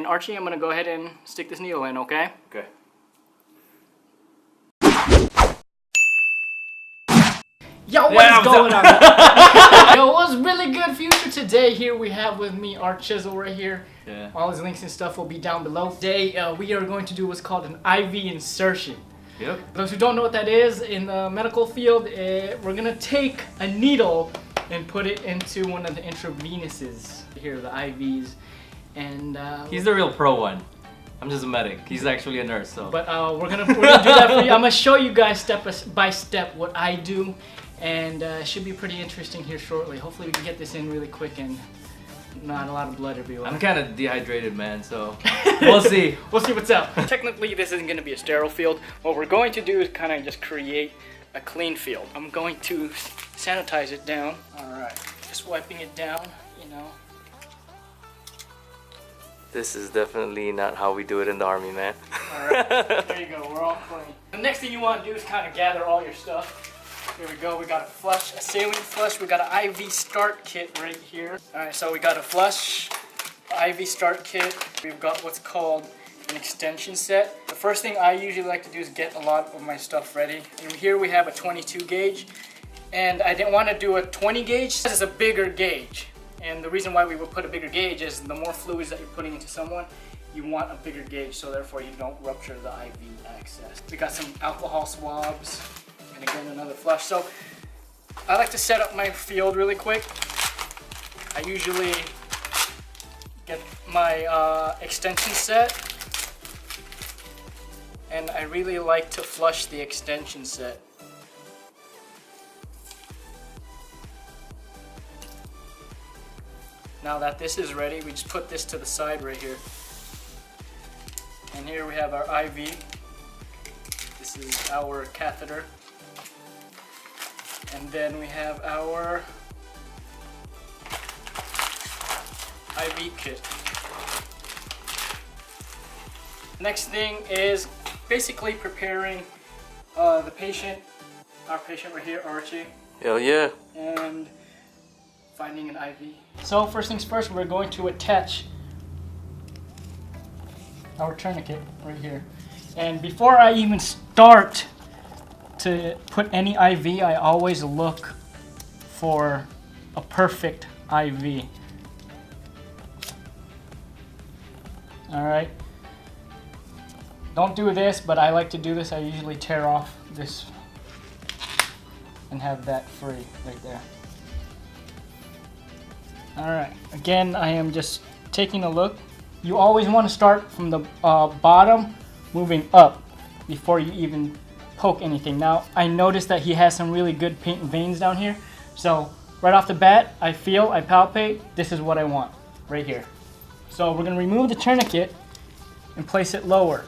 And Archie, I'm gonna go ahead and stick this needle in, okay? Okay. Yo, what is going on? Yo, what's really good future today? Here we have with me Archiezzle right here. Yeah. All his links and stuff will be down below. Today we are going to do what's called an IV insertion. Yep. For those who don't know what that is, in the medical field, we're gonna take a needle and put it into one of the intravenousses. Here, the IVs. And he's the real pro one. I'm just a medic. He's actually a nurse, so. But we're gonna do that for you. I'm gonna show you guys step by step what I do, and it should be pretty interesting here shortly. Hopefully we can get this in really quick and not a lot of blood everywhere. I'm kind of dehydrated, man, so we'll see. We'll see what's up. Technically, this isn't gonna be a sterile field. What we're going to do is kind of just create a clean field. I'm going to sanitize it down. All right, just wiping it down, you know. This is definitely not how we do it in the army, man. Alright, there you go, we're all clean. The next thing you want to do is kind of gather all your stuff. Here we go, we got a flush, a saline flush, we got an IV start kit right here. Alright, so we got a flush, IV start kit, we've got what's called an extension set. The first thing I usually like to do is get a lot of my stuff ready. And here we have a 22 gauge, and I didn't want to do a 20 gauge. This is a bigger gauge. And the reason why we would put a bigger gauge is the more fluids that you're putting into someone, you want a bigger gauge, so therefore you don't rupture the IV access. We got some alcohol swabs, and again another flush. So I like to set up my field really quick. I usually get my extension set, and I really like to flush the extension set. Now that this is ready, we just put this to the side right here. And here we have our IV. This is our catheter. And then we have our IV kit. Next thing is basically preparing the patient, our patient right here, Archie. Hell yeah. And finding an IV. So first things first, we're going to attach our tourniquet right here. And before I even start to put any IV, I always look for a perfect IV. Alright. Don't do this, but I like to do this. I usually tear off this and have that free right there. Alright, again, I am just taking a look. You always want to start from the bottom, moving up before you even poke anything. Now, I noticed that he has some really good patent veins down here. So, right off the bat, I palpate, this is what I want, right here. So, we're going to remove the tourniquet and place it lower.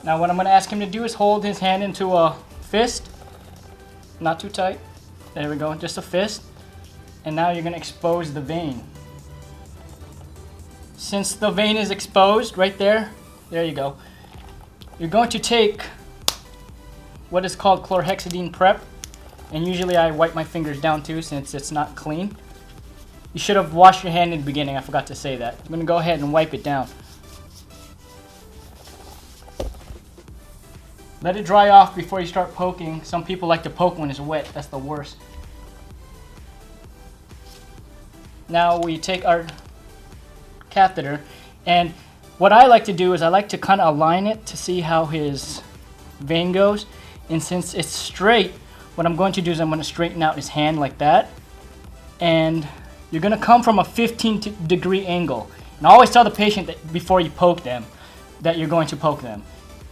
Now, what I'm going to ask him to do is hold his hand into a fist, not too tight. There we go, just a fist. And now you're going to expose the vein. Since the vein is exposed right there, there you go. You're going to take what is called chlorhexidine prep, and usually I wipe my fingers down too since it's not clean. You should have washed your hand in the beginning, I forgot to say that. I'm going to go ahead and wipe it down. Let it dry off before you start poking. Some people like to poke when it's wet. That's the worst. Now we take our catheter, and what I like to do is I like to kind of align it to see how his vein goes. And since it's straight, what I'm going to do is I'm going to straighten out his hand like that. And you're going to come from a 15-degree angle. And I always tell the patient that before you poke them, that you're going to poke them.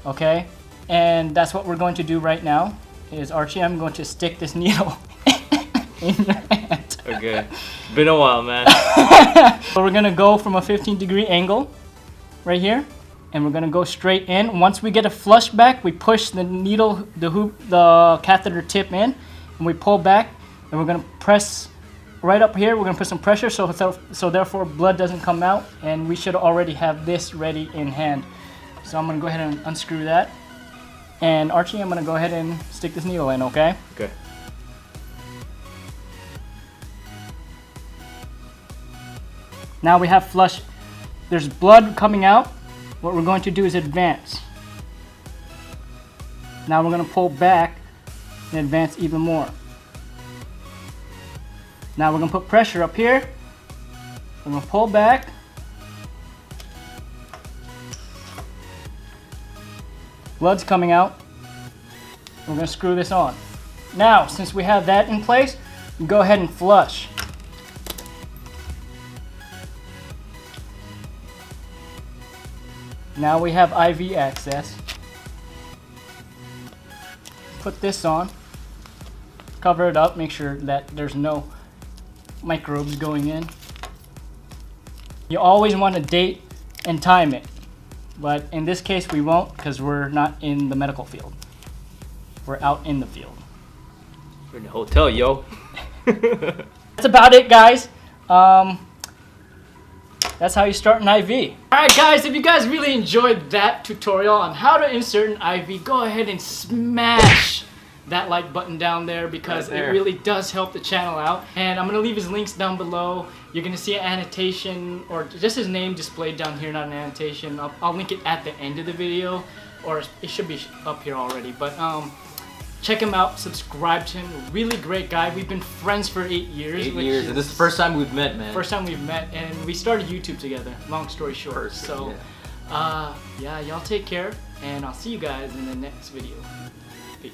Okay? And that's what we're going to do right now. Is Archie, I'm going to stick this needle in your hand. Okay. Been a while, man. So we're going to go from a 15-degree angle right here. And we're going to go straight in. Once we get a flush back, we push the needle, the catheter tip in. And we pull back. And we're going to press right up here. We're going to put some pressure so therefore blood doesn't come out. And we should already have this ready in hand. So I'm going to go ahead and unscrew that. And Archie, I'm going to go ahead and stick this needle in, okay? Okay. Now we have flush. There's blood coming out. What we're going to do is advance. Now we're going to pull back and advance even more. Now we're going to put pressure up here. We're going to pull back. Blood's coming out. We're going to screw this on. Now, since we have that in place, we go ahead and flush. Now we have IV access. Put this on. Cover it up, make sure that there's no microbes going in. You always want to date and time it. But in this case we won't, because we're not in the medical field. We're out in the field. We're in the hotel, yo. That's about it, guys. That's how you start an IV. Alright guys, if you guys really enjoyed that tutorial on how to insert an IV, go ahead and smash that like button down there, because it really does help the channel out. And I'm going to leave his links down below. You're going to see an annotation, or just his name displayed down here, not an annotation. I'll link it at the end of the video, or it should be up here already. But check him out, subscribe to him. Really great guy. We've been friends for 8 years. 8 years, and this is the first time we've met, man. First time we've met, and we started YouTube together, long story short. Perfect, so, yeah, y'all take care, and I'll see you guys in the next video. Peace.